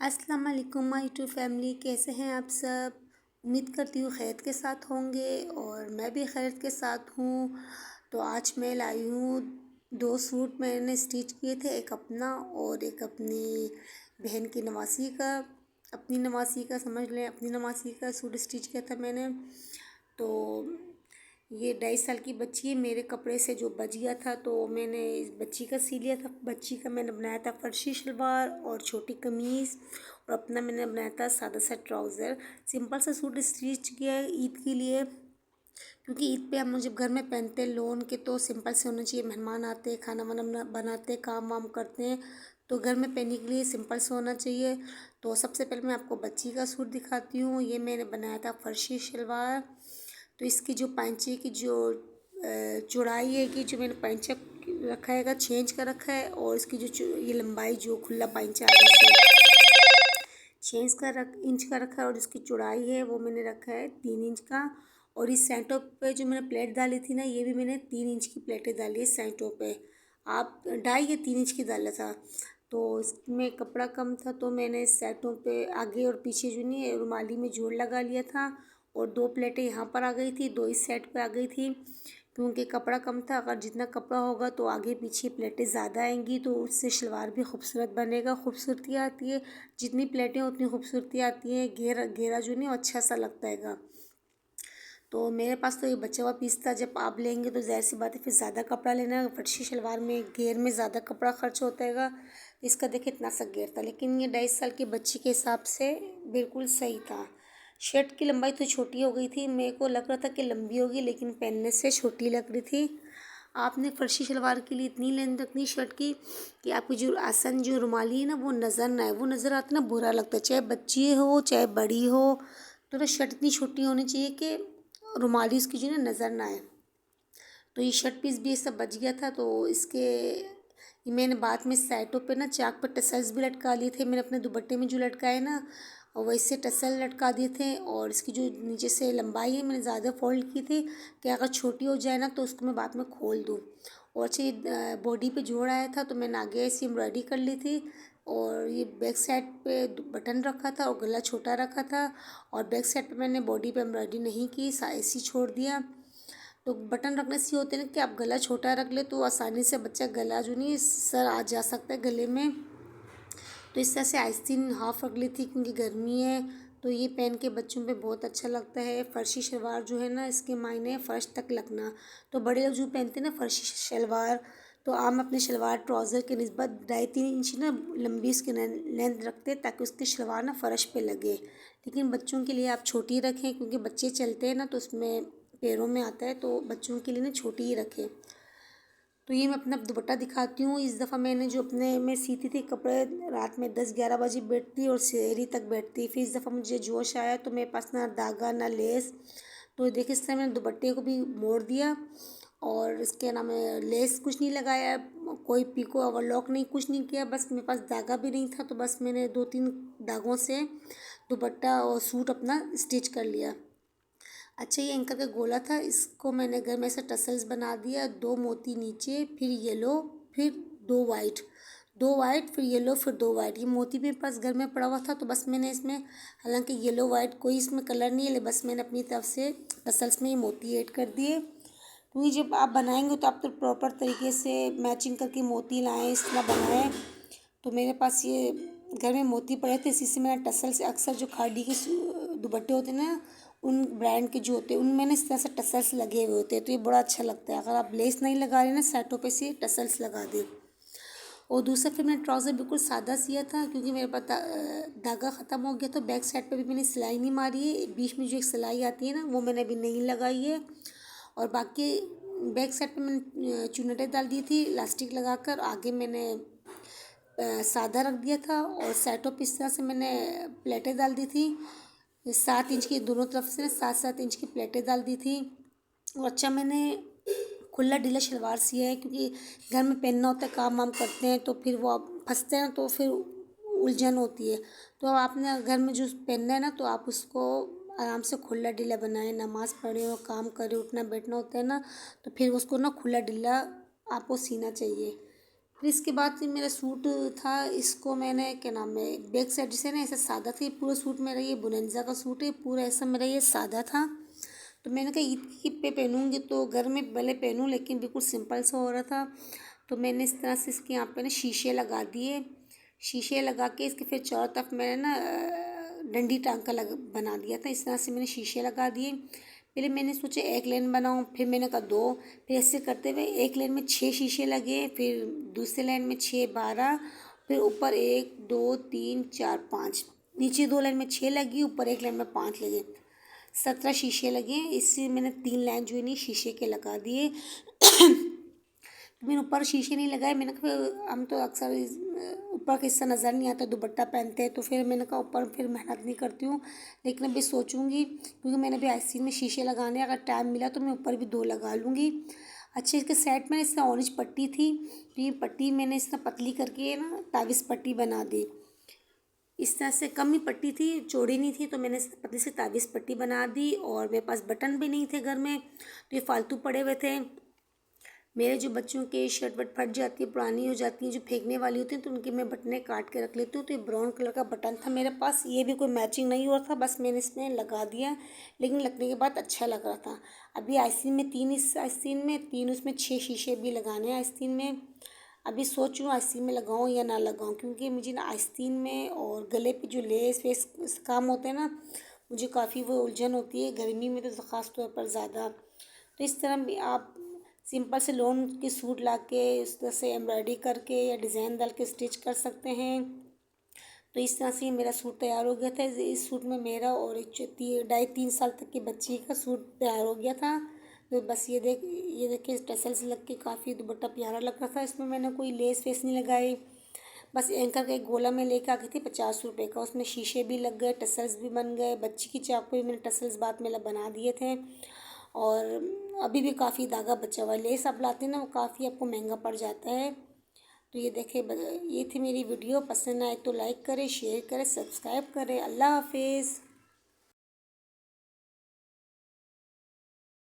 अस्सलाम वालेकुम my to family, कैसे हैं आप सब। उम्मीद करती हूँ खैरियत के साथ होंगे और मैं भी खैरियत के साथ हूँ। तो आज मैं लाई हूँ 2 सूट मैंने स्टिच किए थे, एक अपना और एक अपनी बहन की नवासी का। अपनी नवासी का समझ लें, अपनी नवासी का सूट स्टिच किया था मैंने। तो ये 2.5 साल की बच्ची है, मेरे कपड़े से जो बच गया था तो मैंने इस बच्ची का सी लिया था। बच्ची का मैंने बनाया था फर्शी शलवार और छोटी कमीज़, और अपना मैंने बनाया था सादा सा ट्राउज़र। सिंपल सा सूट स्टिच किया है ईद के लिए, क्योंकि ईद पे हम जब घर में पहनते हैं लोन के तो सिंपल से होना चाहिए। मेहमान आते हैं, खाना वाना बनाते हैं, काम वाम करते हैं, तो घर में पहनने के लिए सिंपल से होना चाहिए। तो सबसे पहले मैं आपको बच्ची का सूट दिखाती हूँ। ये मैंने बनाया था फर्शी शलवार। तो इसकी जो पाइंचे की जो चौड़ाई है कि जो मैंने पाइंचा रखा है चेंज कर रखा है, और इसकी जो ये लंबाई जो खुला पाइंचा आगे से छः का रख इंच का रखा है, और इसकी चौड़ाई है वो मैंने रखा है 3 इंच का। और इस सेंटर पे जो मैंने प्लेट डाली थी ना, ये भी मैंने 3 इंच की प्लेटें डाली है सेंटर पे। आप 2.5 या 3 इंच की डाला था, तो इसमें कपड़ा कम था तो मैंने सेटों पे आगे और पीछे जो नहीं रुमाली में जोड़ लगा लिया था, और 2 प्लेटें यहाँ पर आ गई थी, 2 इस सेट पे आ गई थी। क्योंकि कपड़ा कम था, अगर जितना कपड़ा होगा तो आगे पीछे प्लेटें ज़्यादा आएंगी, तो उससे शलवार भी खूबसूरत बनेगा, खूबसूरती आती है। जितनी प्लेटें उतनी खूबसूरती आती है, घेरा घेरा जो नहीं अच्छा सा लगता है। तो मेरे पास तो ये बचा हुआ पीस था। जब आप लेंगे तो ज़ाहिर सी बात है फिर ज़्यादा कपड़ा लेना है। फर्शी शलवार में घेर में ज़्यादा कपड़ा खर्च होता है। इसका देखिए इतना सा घेर था, लेकिन ये 2.5 साल की बच्ची के हिसाब से बिल्कुल सही था। शर्ट की लंबाई तो छोटी हो गई थी, मेरे को लग रहा था कि लंबी होगी, लेकिन पहनने से छोटी लग रही थी। आपने फर्शी शलवार के लिए इतनी लेंथ रखनी शर्ट की कि आपकी जो आसन जो रुमाली है ना वो नज़र ना आए। वो नज़र आता ना बुरा लगता है, चाहे बच्ची हो चाहे बड़ी हो। तो ना शर्ट इतनी छोटी होनी चाहिए कि रुमाली उसकी जो ना नज़र ना आए। तो ये शर्ट पीस भी ये सब बच गया था, तो इसके ये मैंने बाद में साइडों पे ना चाक पर टसल्स भी लटका लिए थे। मैंने अपने दुपट्टे में जो लटकाए ना, और वैसे टसल लटका दिए थे। और इसकी जो नीचे से लंबाई है मैंने ज़्यादा फोल्ड की थी कि अगर छोटी हो जाए ना तो उसको मैं बाद में खोल दूँ। और अच्छी बॉडी पे जोड़ आया था तो मैंने आगे ऐसी एम्ब्रॉयडरी कर ली थी। और ये बैक साइड पे बटन रखा था और गला छोटा रखा था, और बैक साइड पे मैंने बॉडी पे एम्ब्रॉयडरी नहीं की, ऐसे ही छोड़ दिया। तो बटन रखने से होते हैं ना कि आप गला छोटा रख ले तो आसानी से बच्चा गला जो नहीं सर आ जा सकता है गले में। तो इस तरह से आस्तीन हाफ रख ली थी, क्योंकि गर्मी है तो ये पहन के बच्चों पे बहुत अच्छा लगता है। फर्शी शलवार जो है ना इसके मायने है फर्श तक लगना। तो बड़े लोग जो पहनते हैं ना फर्शी शलवार, तो आम अपने शलवार ट्राउज़र के निस्बत 2.5-3 इंच ना लंबी इसकी लेंथ रखते हैं, ताकि उसकी शलवार ना फर्श पे लगे। लेकिन बच्चों के लिए आप छोटी रखें, क्योंकि बच्चे चलते हैं ना तो उसमें पैरों में आता है, तो बच्चों के लिए ना छोटी ही रखें। तो ये मैं अपना दुपट्टा दिखाती हूँ। इस दफ़ा मैंने जो अपने में सीती थी कपड़े, रात में 10-11 बजे बैठती और शहरी तक बैठती। फिर इस दफ़ा मुझे जोश आया तो मेरे पास ना धागा ना लेस, तो देखिए इस तरह मैंने दुपट्टे को भी मोड़ दिया, और इसके नाम है लेस कुछ नहीं लगाया, कोई पीको ओवरलॉक नहीं, कुछ नहीं किया। बस मेरे पास धागा भी नहीं था, तो बस मैंने 2-3 धागों से दुपट्टा और सूट अपना स्टिच कर लिया। अच्छा, ये एंकर का गोला था, इसको मैंने घर में ऐसा टसल्स बना दिया। 2 मोती नीचे, फिर येलो, फिर 2 वाइट फिर येलो, फिर 2 वाइट। ये मोती मेरे पास घर में पड़ा हुआ था, तो बस मैंने इसमें, हालांकि येलो वाइट कोई इसमें कलर नहीं है, बस मैंने अपनी तरफ से टसल्स में ये मोती ऐड कर दिए। क्योंकि जब आप बनाएंगे तो आप तो प्रॉपर तरीके से मैचिंग करके मोती लाएँ, इस तरह बनाएं। तो मेरे पास ये घर में मोती पड़े थे, इसी से मैंने टसल से अक्सर जो खादी के दुपट्टे होते हैं ना, उन ब्रांड के जो होते हैं उनमें ना इस तरह से टसल्स लगे हुए होते हैं, तो ये बड़ा अच्छा लगता है। अगर आप लेस नहीं लगा रहे ना सेटों पे से टसल्स लगा दें। और दूसरा फिर मैंने ट्राउज़र बिल्कुल सादा सिया था, क्योंकि मेरे पास धागा ख़त्म हो गया। तो बैक साइड पे भी मैंने सिलाई नहीं मारी है, बीच में जो एक सिलाई आती है ना वो मैंने अभी नहीं लगाई है। और बाकी बैक साइड पे मैंने चुन्नटें डाल दी थी इलास्टिक लगाकर। आगे मैंने सादा रख दिया था, और सेटों पे इस तरह से मैंने प्लेटें डाल दी थी। 7 इंच की दोनों तरफ से 7-7 इंच की प्लेटें डाल दी थी। और अच्छा मैंने खुला ढीला शलवार सिया है, क्योंकि घर में पहनना होता है, काम वाम करते हैं तो फिर वो आप फंसते हैं तो फिर उलझन होती है। तो अब आपने घर में जो पहनना है ना तो आप उसको आराम से खुला ढीला बनाएं। नमाज़ पढ़े हो, काम करे, उठना बैठना होता है ना, तो फिर उसको ना खुला ढीला आपको सीना चाहिए। फिर इसके बाद ये मेरा सूट था, इसको मैंने क्या नाम है बैक साइड से ना ऐसे सादा था। ये पूरा सूट मेरा ये बुनंजा का सूट है, पूरा ऐसा मेरा ये सादा था। तो मैंने कहा ईद पे पहनूंगी तो घर में भले पहनूं, लेकिन बिल्कुल सिंपल सा हो रहा था। तो मैंने इस तरह से इसके यहाँ पे ना शीशे लगा दिए। शीशे लगा के इसके फिर चारों तरफ मैंने ना डंडी टांग का बना दिया था। इस तरह से मैंने शीशे लगा दिए। पहले मैंने सोचा एक लाइन बनाऊँ, फिर मैंने कहा दो, फिर ऐसे करते हुए एक लाइन में 6 शीशे लगे, फिर दूसरे लाइन में 6 12, फिर ऊपर 1 2 3 4 5, नीचे 2 लाइन में 6 लगी, ऊपर एक लाइन में 5 लगे, 17 शीशे लगे। इससे मैंने 3 लाइन जो है नहीं शीशे के लगा दिए। मैंने ऊपर शीशे नहीं लगाए। मैंने कहा हम तो अक्सर ऊपर का हिस्सा नज़र नहीं आता, दुपट्टा पहनते हैं, तो फिर मैंने कहा ऊपर फिर मेहनत नहीं करती हूँ। लेकिन अभी सोचूंगी, क्योंकि मैंने भी आस्तीन में शीशे लगाने, अगर टाइम मिला तो मैं ऊपर भी 2 लगा लूँगी। अच्छे इसके सेट में इसमें ऑरेंज पट्टी थी, तो ये पट्टी मैंने इस तरह पतली करके ना तावीज़ पट्टी बना दी। इस तरह से कम ही पट्टी थी, चौड़ी नहीं थी, तो मैंने इस पतली से तावीज़ पट्टी बना दी। और मेरे पास बटन भी नहीं थे घर में, तो ये फालतू पड़े हुए थे। मेरे जो बच्चों के शर्ट वट फट जाती है, पुरानी हो जाती हैं, जो फेंकने वाली होती हैं, तो उनके मैं बटने काट के रख लेती हूँ। तो ये ब्राउन कलर का बटन था मेरे पास, ये भी कोई मैचिंग नहीं हुआ था, बस मैंने इसमें लगा दिया। लेकिन लगने के बाद अच्छा लग रहा था। अभी आस्तीन में 3, इस आस्तीन में 3, उसमें 6 शीशे भी लगाने हैं आस्तीन में। अभी सोच रही हूँ आस्तीन में लगाऊँ या ना लगाऊँ, क्योंकि मुझे ना आस्तीन में और गले पे जो लेस वेस काम होते हैं ना, मुझे काफ़ी वो उलझन होती है गर्मी में, तो ख़ास तौर पर ज़्यादा। तो इस तरह भी आप सिंपल से लॉन के सूट ला के उस तरह से एम्ब्रॉयडरी करके या डिज़ाइन डाल के स्टिच कर सकते हैं। तो इस तरह से मेरा सूट तैयार हो गया था। इस सूट में मेरा और एक 2.5 3 साल तक की बच्ची का सूट तैयार हो गया था। तो बस ये देखिए टसल्स लग के काफ़ी दुपट्टा प्यारा लग रहा था। इसमें मैंने कोई लेस वेस नहीं लगाई, बस एंकर का एक गोला मैं लेकर आ गई थी 50 रुपये का। उसमें शीशे भी लग गए, टसल्स भी बन गए, बच्ची की चाकू भी मैंने टसल्स बाद में बना दिए थे। और अभी भी काफ़ी धागा बचा हुआ है। लेस आप लाते हैं ना, वो काफ़ी आपको महंगा पड़ जाता है। तो ये देखिए, ये थी मेरी वीडियो। पसंद आए तो लाइक करें, शेयर करें, सब्सक्राइब करें। अल्लाह हाफिज़।